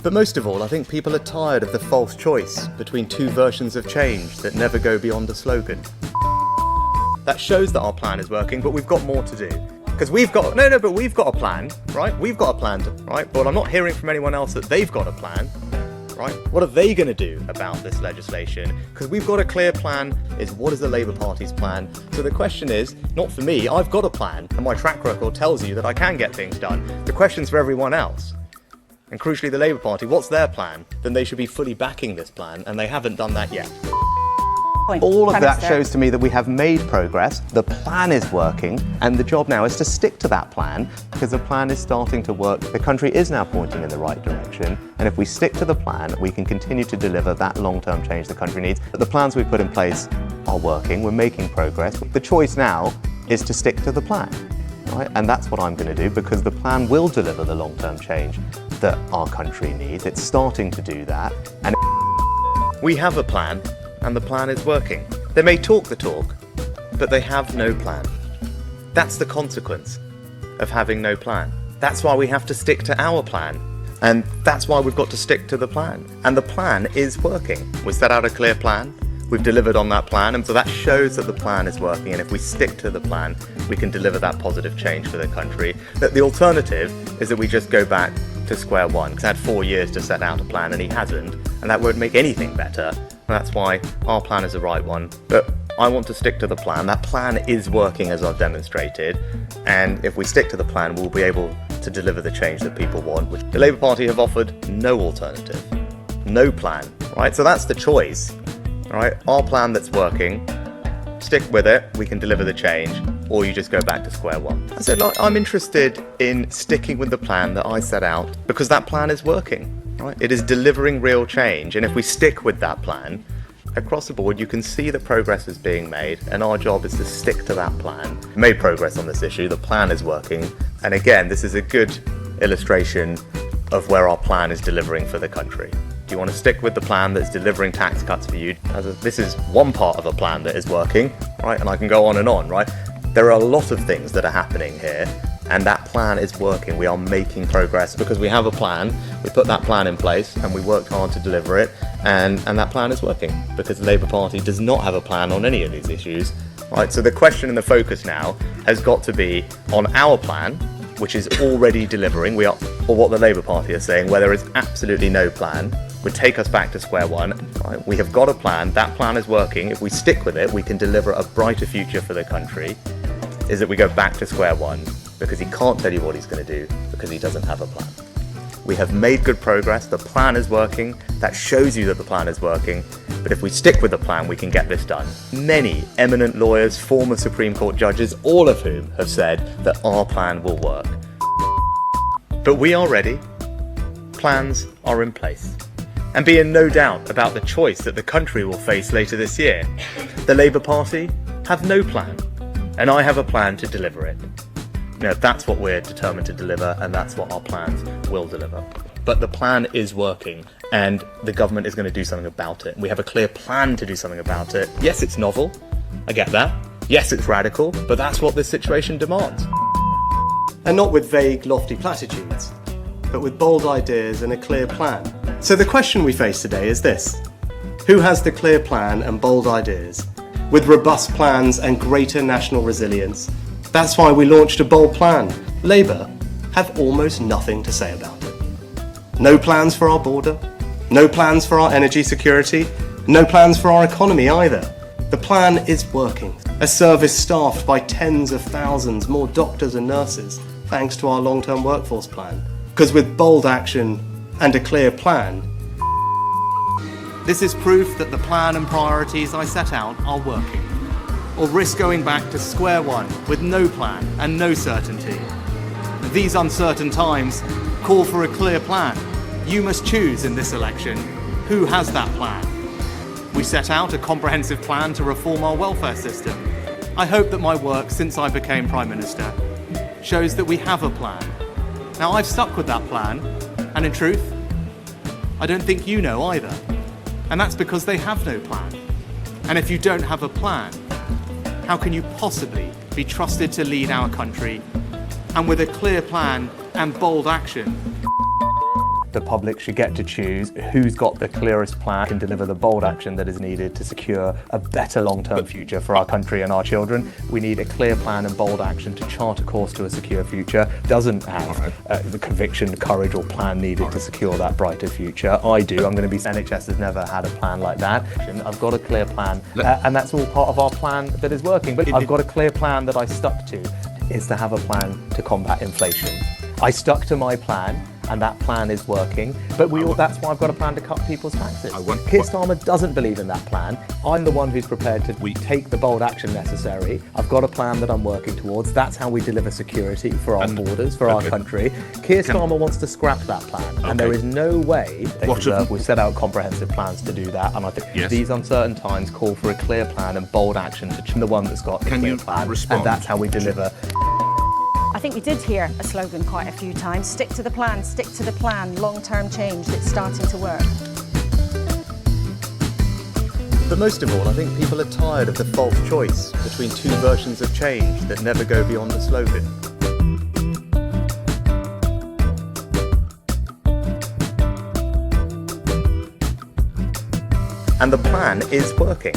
But most of all, I think people are tired of the false choice between two versions of change that never go beyond a slogan. That shows that our plan is working, but we've got more to do. Because we've got a plan, right? We've got a plan, right? But I'm not hearing from anyone else that they've got a plan, right? What are they going to do about this legislation? Because we've got a clear plan, is what is the Labour Party's plan? So the question is, not for me, I've got a plan, and my track record tells you that I can get things done. The question's for everyone else. And crucially, the Labour Party, what's their plan? Then they should be fully backing this plan, and they haven't done that yet. All of that shows to me that we have made progress, the plan is working, and the job now is to stick to that plan, because the plan is starting to work. The country is now pointing in the right direction, and if we stick to the plan, we can continue to deliver that long-term change the country needs. But the plans we put in place are working, we're making progress. The choice now is to stick to the plan, right? And that's what I'm going to do, because the plan will deliver the long-term change that our country needs. It's starting to do that, and we have a plan. And the plan is working. They may talk the talk, but they have no plan. That's the consequence of having no plan. That's why we have to stick to our plan. And that's why we've got to stick to the plan. And the plan is working. We set out a clear plan, we've delivered on that plan, and so that shows that the plan is working. And if we stick to the plan, we can deliver that positive change for the country. That the alternative is that we just go back to square one. He's had 4 years to set out a plan and he hasn't, and that won't make anything better. And that's why our plan is the right one. But I want to stick to the plan. That plan is working, as I've demonstrated. And if we stick to the plan, we'll be able to deliver the change that people want, which the Labour Party have offered no alternative, no plan, right? So that's the choice, right? Our plan that's working, stick with it, we can deliver the change, or you just go back to square one. I said, I'm interested in sticking with the plan that I set out, because that plan is working. Right? It is delivering real change, and if we stick with that plan, across the board you can see that progress is being made, and our job is to stick to that plan. We made progress on this issue, the plan is working, and again, this is a good illustration of where our plan is delivering for the country. Do you want to stick with the plan that's delivering tax cuts for you? This is one part of a plan that is working, right? And I can go on, right? There are a lot of things that are happening here, and that plan is working. We are making progress because we have a plan. We put that plan in place and we worked hard to deliver it, and that plan is working because the Labour Party does not have a plan on any of these issues. Right? So the question and the focus now has got to be on our plan, which is already delivering, or what the Labour Party are saying, where there is absolutely no plan, would take us back to square one. Right? We have got a plan, that plan is working. If we stick with it, we can deliver a brighter future for the country. Is that we go back to square one, because he can't tell you what he's going to do because he doesn't have a plan. We have made good progress, the plan is working, that shows you that the plan is working, but if we stick with the plan, we can get this done. Many eminent lawyers, former Supreme Court judges, all of whom have said that our plan will work. But we are ready, plans are in place. And be in no doubt about the choice that the country will face later this year. The Labour Party have no plan, and I have a plan to deliver it. That's what we're determined to deliver, and that's what our plans will deliver. But the plan is working, and the government is going to do something about it. We have a clear plan to do something about it. Yes, it's novel, I get that. Yes, it's radical, but that's what this situation demands. And not with vague, lofty platitudes, but with bold ideas and a clear plan. So the question we face today is this: who has the clear plan and bold ideas, with robust plans and greater national resilience? That's why we launched a bold plan. Labour have almost nothing to say about it. No plans for our border, no plans for our energy security, no plans for our economy either. The plan is working. A service staffed by tens of thousands more doctors and nurses, thanks to our long-term workforce plan. Because with bold action and a clear plan, this is proof that the plan and priorities I set out are working. Or risk going back to square one with no plan and no certainty. These uncertain times call for a clear plan. You must choose in this election who has that plan. We set out a comprehensive plan to reform our welfare system. I hope that my work since I became Prime Minister shows that we have a plan. Now, I've stuck with that plan, and in truth, I don't think you know either. And that's because they have no plan. And if you don't have a plan, how can you possibly be trusted to lead our country? And with a clear plan and bold action, the public should get to choose who's got the clearest plan and deliver the bold action that is needed to secure a better long-term future for our country and our children. We need a clear plan and bold action to chart a course to a secure future. Doesn't have the conviction, courage or plan needed to secure that brighter future. I do. I'm going to be NHS has never had a plan like that. I've got a clear plan and that's all part of our plan that is working. But I've got a clear plan that I stuck to, is to have a plan to combat inflation. I stuck to my plan, and that plan is working. But that's why I've got a plan to cut people's taxes. Keir Starmer doesn't believe in that plan. I'm the one who's prepared to take the bold action necessary. I've got a plan that I'm working towards. That's how we deliver security for our borders, for our country. Keir Starmer wants to scrap that plan, and there is no way we've set out comprehensive plans to do that. And I think these uncertain times call for a clear plan and bold action to the one that's got the clear plan, and that's how we deliver. I think we did hear a slogan quite a few times: stick to the plan, long-term change that's starting to work. But most of all, I think people are tired of the false choice between two versions of change that never go beyond the slogan. And the plan is working.